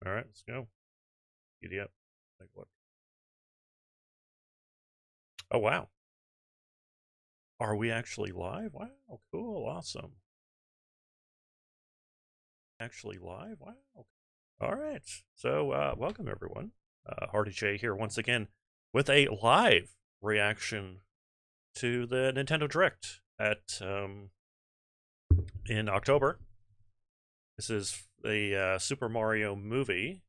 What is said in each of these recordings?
All right, let's go. Giddy up. Like what? Oh, wow. Are we actually live? Wow, cool, awesome. Actually live? Wow. All right. So, welcome everyone. Hardi-Jay here once again with a live reaction to the Nintendo Direct at in October. This is the Super Mario movie,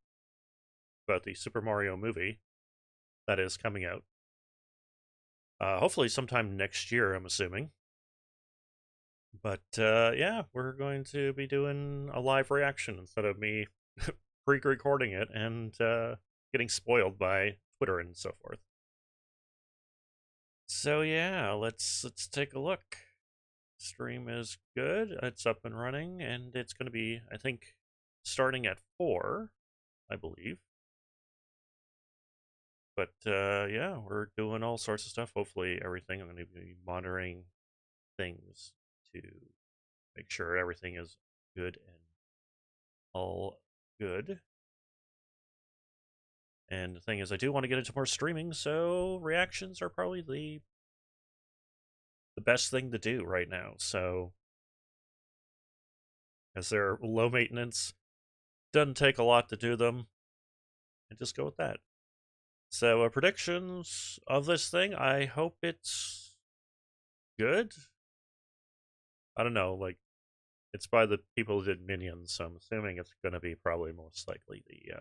about the Super Mario movie that is coming out. Hopefully sometime next year, I'm assuming. But yeah, we're going to be doing a live reaction instead of me pre-recording it and getting spoiled by Twitter and so forth. So yeah, let's take a look. Stream is good. It's up and running, and it's going to be, I think, starting at 4, I believe. But yeah, we're doing all sorts of stuff. Hopefully, everything. I'm going to be monitoring things to make sure everything is good and all good. And the thing is, I do want to get into more streaming, so reactions are probably the best thing to do right now. So, as they're low maintenance, doesn't take a lot to do them, and just go with that. So, predictions of this thing. I hope it's good. I don't know, like it's by the people who did Minions, so I'm assuming it's going to be probably most likely the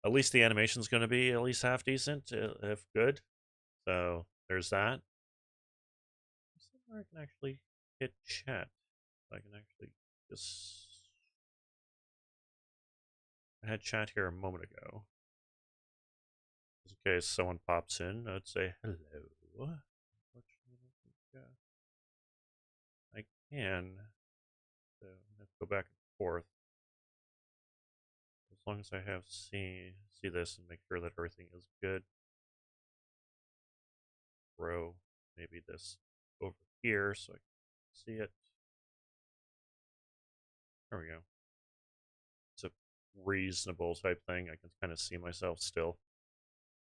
at least the animation's going to be at least half decent, if good. So there's that. Somewhere I can actually hit chat. I can actually just. I had chat here a moment ago. Just in case someone pops in, I'd say hello. I can. So I have to go back and forth. As long as I have see this and make sure that everything is good. Throw maybe this over here so I can see it. There we go. It's a reasonable type thing. I can kind of see myself still.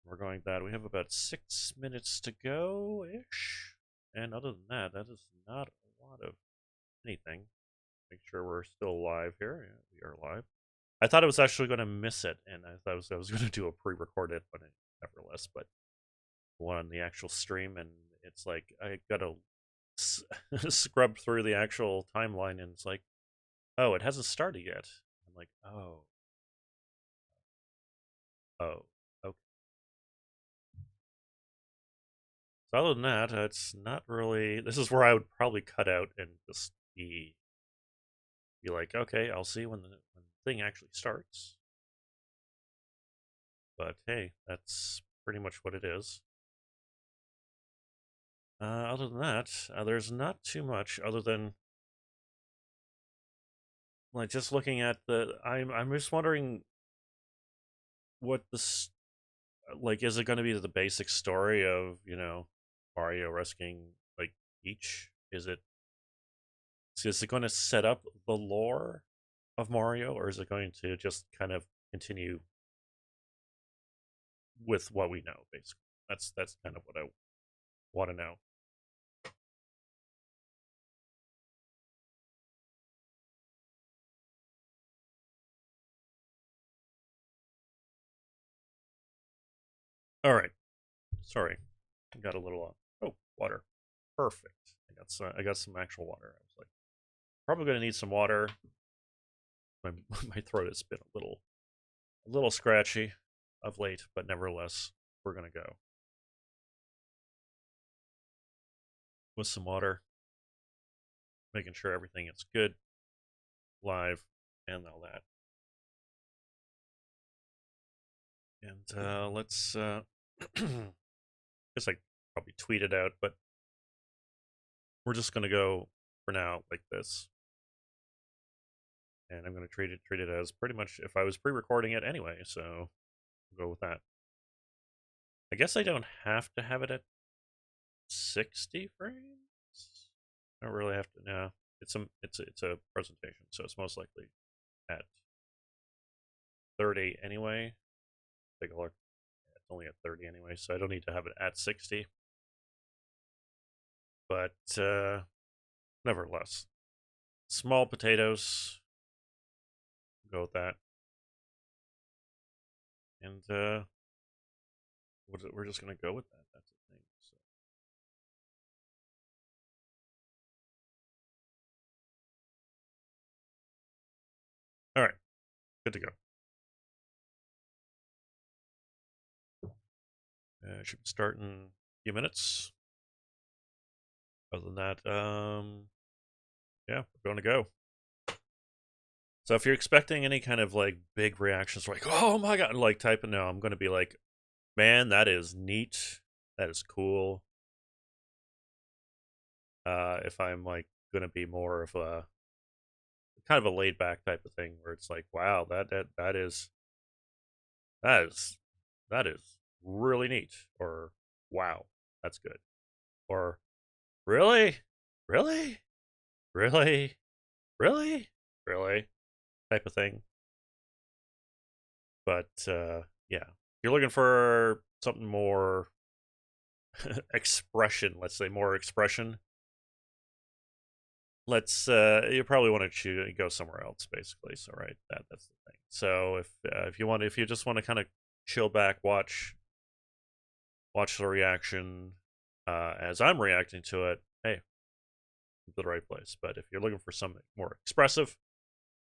We're going that. We have about 6 minutes to go ish. And other than that, that is not a lot of anything. Make sure we're still live here. Yeah, we are live. I thought I was actually going to miss it, and I thought I was going to do a pre-recorded, but nevertheless. But one on the actual stream, and it's like I gotta scrub through the actual timeline, and it's like, oh, it hasn't started yet. I'm like, oh, okay. So other than that, it's not really. This is where I would probably cut out and just be like, okay, I'll see when the thing actually starts. But hey, that's pretty much what it is. Other than that, there's not too much other than like just looking at the. I'm just wondering what this like. Is it going to be the basic story of Mario rescuing like Peach? Is it going to set up the lore of Mario, or is it going to just kind of continue with what we know? Basically, that's kind of what I want to know. All right, sorry, I got a little. Oh, water, perfect. I got some actual water. I was like, probably going to need some water. My my throat has been a little scratchy of late, but nevertheless, we're gonna go with some water, making sure everything is good, live, and all that. And let's. Guess I probably tweet it out, but we're just gonna go for now like this, and I'm gonna treat it as pretty much if I was pre-recording it anyway. So we'll go with that. I guess I don't have to have it at 60 frames. I don't really have to. No, it's a presentation, so it's most likely at 30 anyway. Take a look. It's only at 30 anyway, so I don't need to have it at 60. But nevertheless, small potatoes. Go with that. And we're just gonna go with that. That's the thing. So. All right, good to go. Should start in a few minutes. Other than that, yeah, we're going to go. So if you're expecting any kind of like big reactions, like "Oh my god," like typing, no, I'm going to be like, "Man, that is neat. That is cool." If I'm like going to be more of a kind of a laid back type of thing, where it's like, "Wow, that is that is really neat," or "Wow, that's good," or "Really, really, really, really, really," type of thing. But yeah, if you're looking for something more expression, let's say more expression, let's you probably want to choose go somewhere else, basically. So right, that's the thing. So if you just want to kind of chill back, watch the reaction as I'm reacting to it, hey, the right place. But if you're looking for something more expressive,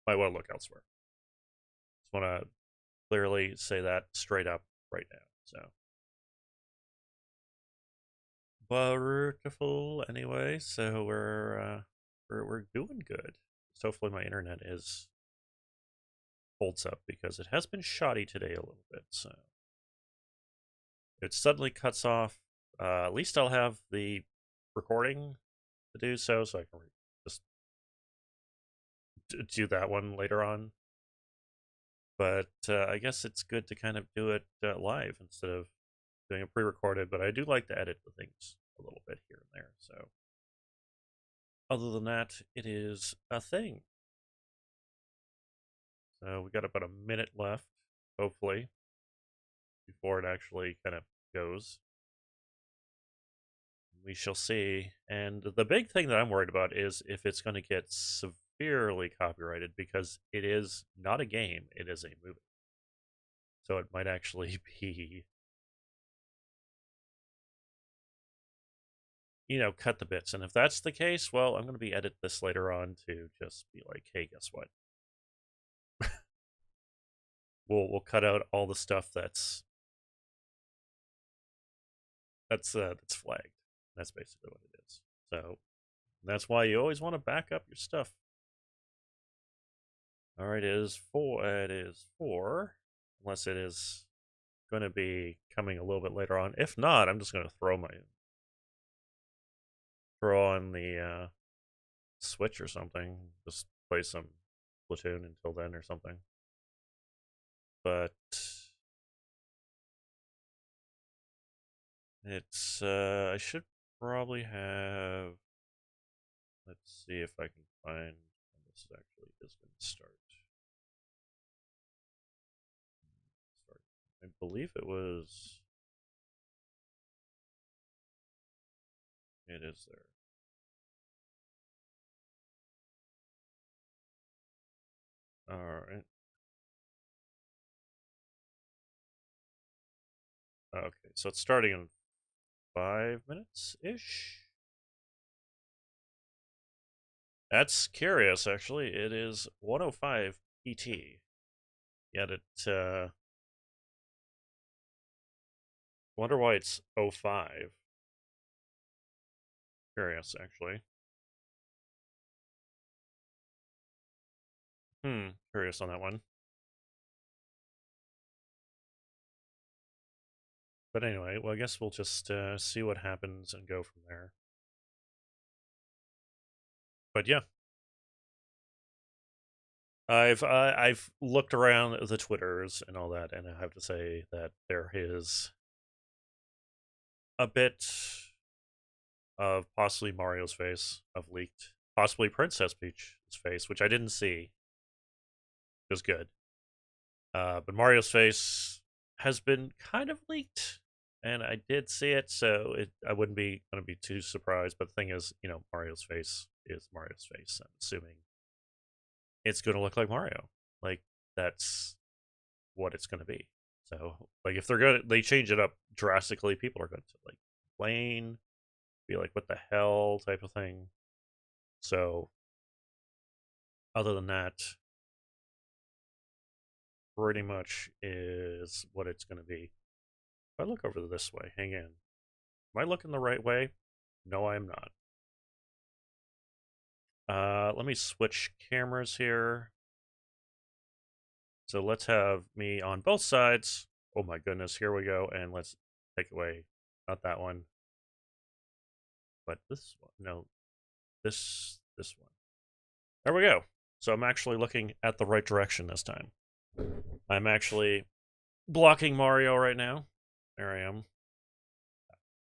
might want to look elsewhere. Just want to clearly say that straight up right now. So beautiful anyway. So we're doing good. So hopefully my internet is holds up because it has been shoddy today a little bit. So it suddenly cuts off. At least I'll have the recording to do so I can just do that one later on. But I guess it's good to kind of do it live instead of doing it pre-recorded. But I do like to edit the things a little bit here and there. So other than that, it is a thing. So we got about a minute left, hopefully, before it actually kind of goes. We shall see. And the big thing that I'm worried about is if it's going to get severely copyrighted because it is not a game, it is a movie. So it might actually be, cut the bits. And if that's the case, well, I'm going to be edit this later on to just be like, hey, guess what? We'll cut out all the stuff that's flagged. That's basically what it is. So that's why you always want to back up your stuff. All right, it is four. It is four, unless it is going to be coming a little bit later on. If not, I'm just going to throw on the Switch or something. Just play some Splatoon until then or something. But it's I should probably have. Let's see if I can find when this actually is going to start. I believe it was. It is there. All right. Okay, so it's starting in 5 minutes ish. That's curious, actually. It is 105 PT. Yet it, wonder why it's 05. Curious, actually. Curious on that one. But anyway, well, I guess we'll just see what happens and go from there. But yeah, I've looked around the Twitters and all that, and I have to say that there is a bit of possibly Mario's face of leaked, possibly Princess Peach's face, which I didn't see. It was good. But Mario's face has been kind of leaked, and I did see it, so I wouldn't be going to be too surprised. But the thing is, Mario's face is Mario's face. I'm assuming it's going to look like Mario. Like, that's what it's going to be. So, like, if they change it up drastically, people are going to, like, complain, be like, what the hell type of thing. So, other than that, pretty much is what it's going to be. If I look over this way, hang in. Am I looking the right way? No, I am not. Let me switch cameras here. So let's have me on both sides. Oh my goodness, here we go. And let's take away, not that one, but this one. No, this one. There we go. So I'm actually looking at the right direction this time. I'm actually blocking Mario right now. There I am.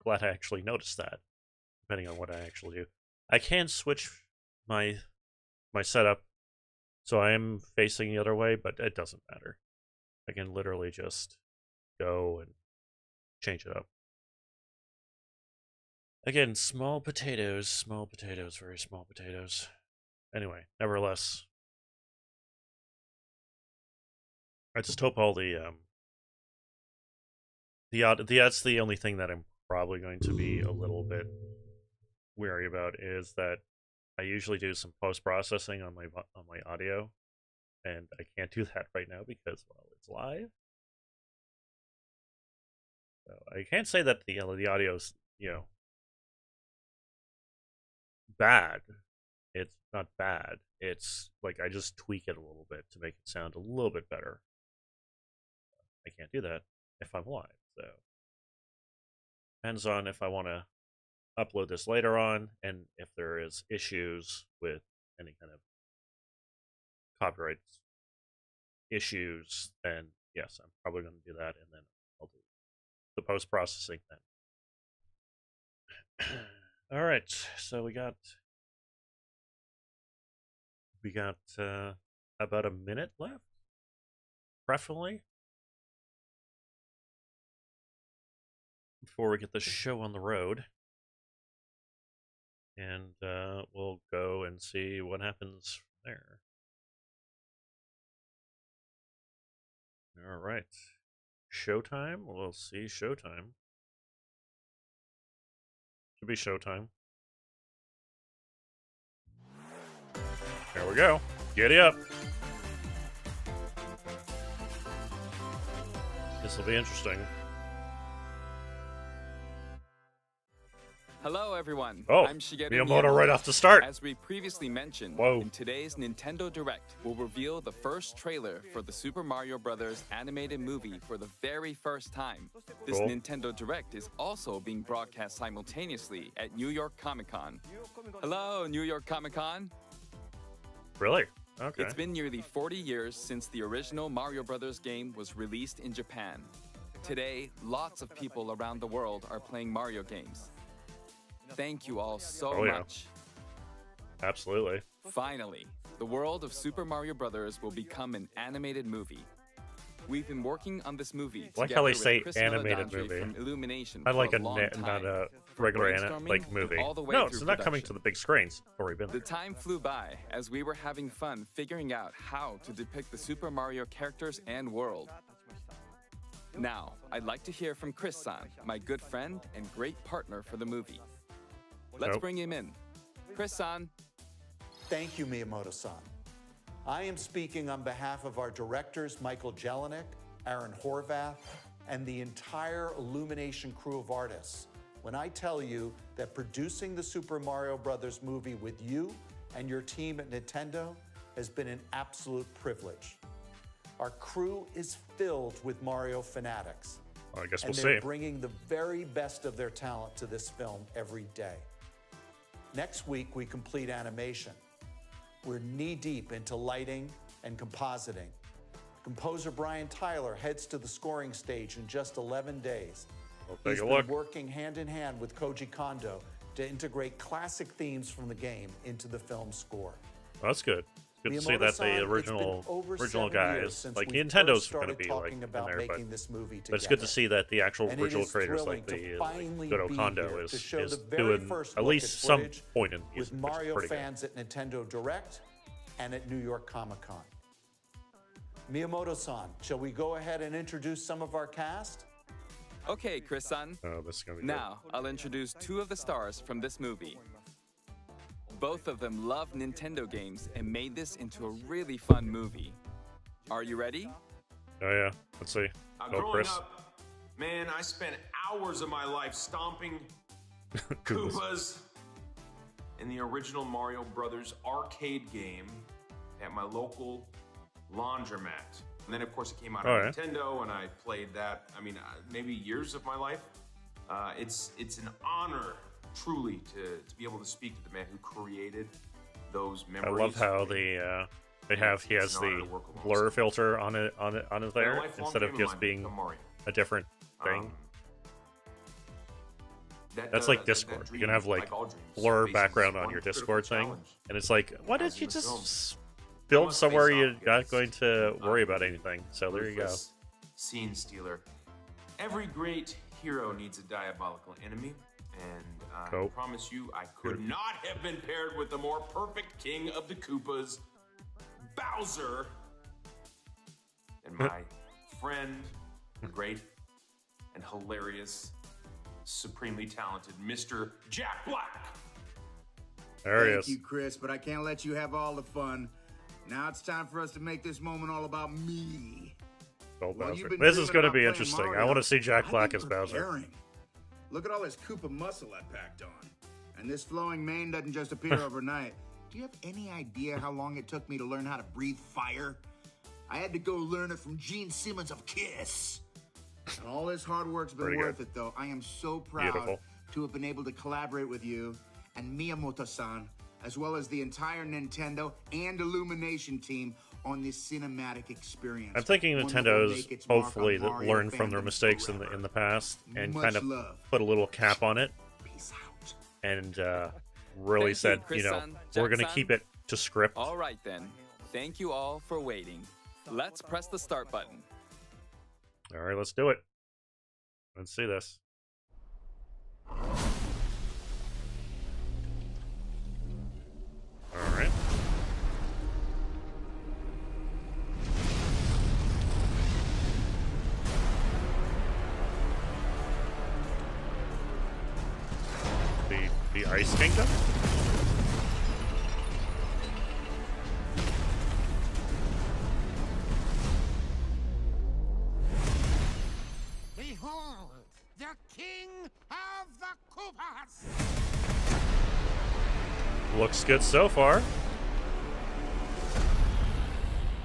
Glad I actually noticed that, depending on what I actually do. I can switch my setup so I am facing the other way, but it doesn't matter. I can literally just go and change it up. Again, small potatoes, very small potatoes. Anyway, nevertheless, I just hope all that's the only thing that I'm probably going to be a little bit wary about, is that I usually do some post-processing on my audio, and I can't do that right now because, well, it's live. So I can't say that the audio's, bad. It's not bad. It's like I just tweak it a little bit to make it sound a little bit better. I can't do that if I'm live, so depends on if I want to upload this later on, and if there is issues with any kind of copyright issues, then yes, I'm probably going to do that, and then I'll do the post-processing then. All right, so we got about a minute left, preferably, before we get the show on the road. And we'll go and see what happens from there. All right. Showtime? We'll see showtime. Should be showtime. There we go. Giddy up. This will be interesting. Hello, everyone. Oh, I'm Shigeru Miyamoto right off the start. As we previously mentioned, Whoa. in today's Nintendo Direct, we'll reveal the first trailer for the Super Mario Bros. Animated movie for the very first time. This Cool. Nintendo Direct is also being broadcast simultaneously at New York Comic Con. Hello, New York Comic Con. Really? Okay. It's been nearly 40 years since the original Mario Bros. Game was released in Japan. Today, lots of people around the world are playing Mario games. Thank you all so much. Absolutely. Finally, the world of Super Mario Bros. Will become an animated movie. We've been working on this movie I like together how they with say Chris animated Meledandri movie. from Illumination I like for a long time. not a From regular brainstorming movie. all the way No, through it's not coming to production. the big screens. It's already been The there. time flew by as we were having fun figuring out how to depict the Super Mario characters and world. Now, I'd like to hear from Chris-san, my good friend and great partner for the movie. Let's bring him in. Chris-san. Thank you, Miyamoto-san. I am speaking on behalf of our directors, Michael Jelinek, Aaron Horvath, and the entire Illumination crew of artists when I tell you that producing the Super Mario Bros. Movie with you and your team at Nintendo has been an absolute privilege. Our crew is filled with Mario fanatics. Well, I guess and we'll they're see. bringing the very best of their talent to this film every day. Next week, we complete animation. We're knee-deep into lighting and compositing. Composer Brian Tyler heads to the scoring stage in just 11 days. We'll He's take a been look. working hand-in-hand with Koji Kondo to integrate classic themes from the game into the film's score. That's good. good to see that the Miyamoto-san, it's been over original 7 years guys, since like we Nintendo's first going to started be like talking in about there, making this movie but it's good to together. see that the actual And it original is creators, thrilling like to the finally Godo be Kondo, here is to show the very doing first at look least at some footage point in with music, which is Mario pretty good. fans at Nintendo Direct and at New York Comic Con. Miyamoto-san, shall we go ahead and introduce some of our cast? Okay, Chris-san. Oh, this is going to be Now, I'll introduce two of the stars from this movie. Both of them love Nintendo games and made this into a really fun movie. Are you ready? good. Oh, yeah. Let's see. Go, Growing Chris. up, man, I spent hours of my life stomping Koopas. Koopas in the original Mario Brothers arcade game at my local laundromat. And then, of course, it came out on All right. Nintendo, and I played that. I mean, maybe years of my life. It's an honor, truly, to be able to speak to the man who created those I memories. love how he has It's an honor the to work blur alongside. filter on it A there lifelong instead of dream just mine being become Mario. a different thing. Um, That's like Discord. You can have like blur background on your Discord thing, and it's like, why didn't you just build must somewhere face you're off not against going to worry about anything? So there you go. ruthless Scene stealer. Every great hero needs a diabolical enemy, and I Cool. promise you, I could not have been paired with the more perfect king of the Koopas, Bowser, and my friend, the great and hilarious, supremely talented Mr. Jack Black. There he Thank is. you, Chris, but I can't let you have all the fun. Now it's time for us to make this moment all about me. Old Well, Bowser. you've been This is dreaming going to about be playing interesting. I Mario. want to see Jack I've Black been as Bowser. preparing. Look at all this Koopa muscle I packed on. And this flowing mane doesn't just appear overnight. Do you have any idea how long it took me to learn how to breathe fire? I had to go learn it from Gene Simmons of Kiss. And all this hard work's been Pretty worth good. it, though. I am so proud Beautiful. to have been able to collaborate with you and Miyamoto-san, as well as the entire Nintendo and Illumination team on this cinematic experience. I'm thinking One that will Nintendo's make its mark hopefully on that Mario learned from their fandom mistakes forever. in the past and Much kind of love. put a little cap on it Peace out. and really Thank said, you, you know, Chris-san, we're going to Jack-san. keep it to script. All right then. Thank you all for waiting. Let's press the start button. All right, let's do it. Let's see this. All right. The Ice Kingdom? Behold, the king of the Koopas! Looks good so far.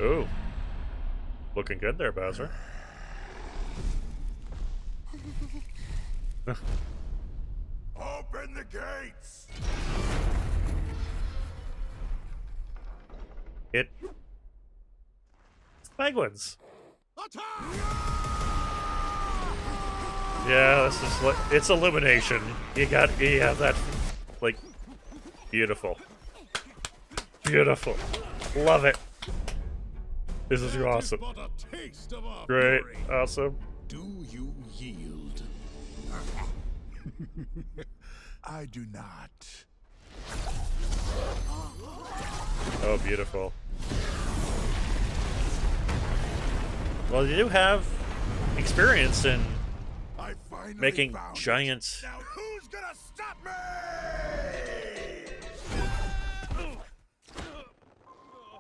Ooh. Looking good there, Bowser. Open the gates! It's penguins. Yeah, this is like it's illumination. You have that like beautiful. Beautiful. Love it. This is awesome. But a taste of our Great. fury. Awesome. Do you yield? I do not. Oh, beautiful. Well, you do have experience in I finally making found it. giant. Now who's gonna stop me?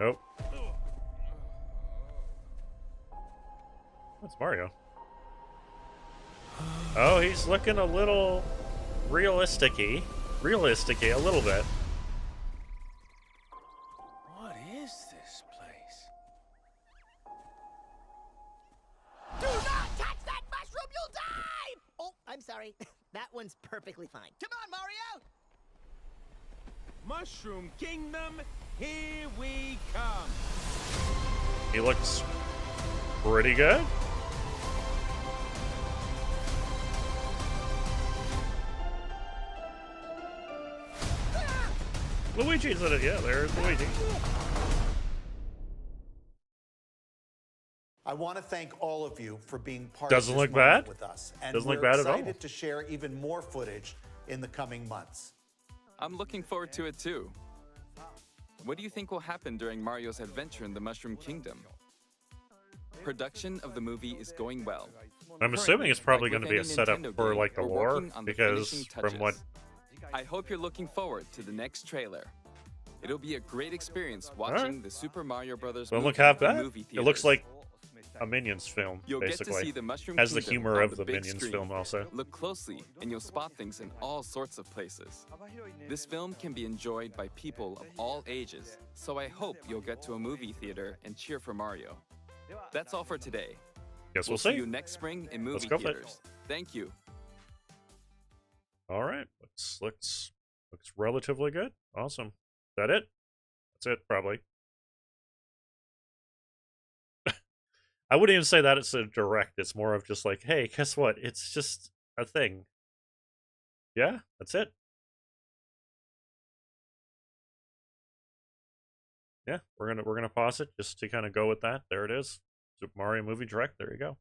Oh. That's Mario. Oh, he's looking a little realistic-y. Realistic-y, a little bit. What is this place? Do not touch that mushroom, you'll die! Oh, I'm sorry. That one's perfectly fine. Come on, Mario! Mushroom Kingdom, here we come! He looks pretty good. Luigi's in it, yeah, there's Luigi. I want to thank all of you for being part Doesn't of this look moment bad. with us. And Doesn't we're look bad at all. excited to share even more footage in the coming months. I'm looking forward to it too. What do you think will happen during Mario's adventure in the Mushroom Kingdom? Production of the movie is going well. I'm assuming it's probably Like going to with be a any setup Nintendo for game, like the we're lore, working on the because finishing from what touches. I hope you're looking forward to the next trailer. It'll be a great experience watching the Super Mario Brothers don't movie look half in bad. movie It looks theaters. like a Minions film, You'll get to basically. see the Mushroom Has the Kingdom humor on of the big Minions screen. film also. Look closely, and you'll spot things in all sorts of places. This film can be enjoyed by people of all ages, so I hope you'll get to a movie theater and cheer for Mario. That's all for today. Guess we'll see see. you next spring in movie go for it. theaters. Thank you. All right, looks relatively good. Awesome. Is that it? That's it, probably. I wouldn't even say that it's a direct. It's more of just like, hey, guess what? It's just a thing. Yeah, that's it. Yeah, we're gonna pause it just to kind of go with that. There it is. Super Mario movie direct. There you go.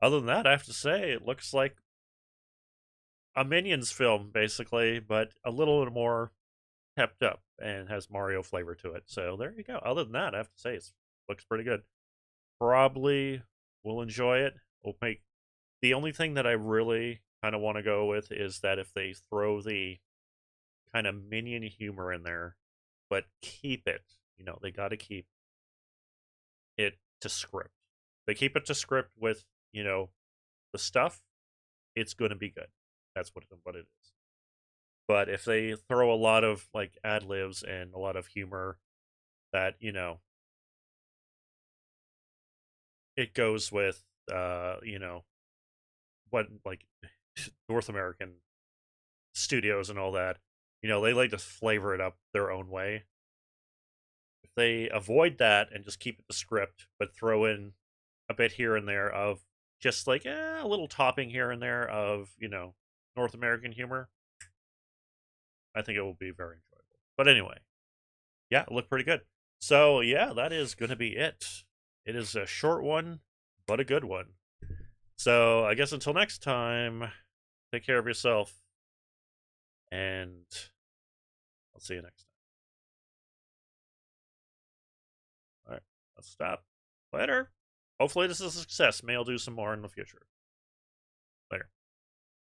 Other than that, I have to say it looks like a Minions film, basically, but a little bit more pepped up and has Mario flavor to it. So there you go. Other than that, I have to say it looks pretty good. Probably will enjoy it. We'll make the only thing that I really kind of want to go with is that if they throw the kind of Minion humor in there, but keep it, they got to keep it to script. They keep it to script with, the stuff, it's going to be good. That's what it is. But if they throw a lot of like ad libs and a lot of humor that, it goes with, what like North American studios and all that, they like to flavor it up their own way. If they avoid that and just keep it to script, but throw in a bit here and there of just like a little topping here and there of, North American humor, I think it will be very enjoyable. But anyway, yeah, it looked pretty good. So yeah, that is going to be it. It is a short one, but a good one. So I guess until next time, take care of yourself, and I'll see you next time. All right, let's stop. Later. Hopefully this is a success. Maybe I'll do some more in the future. Later.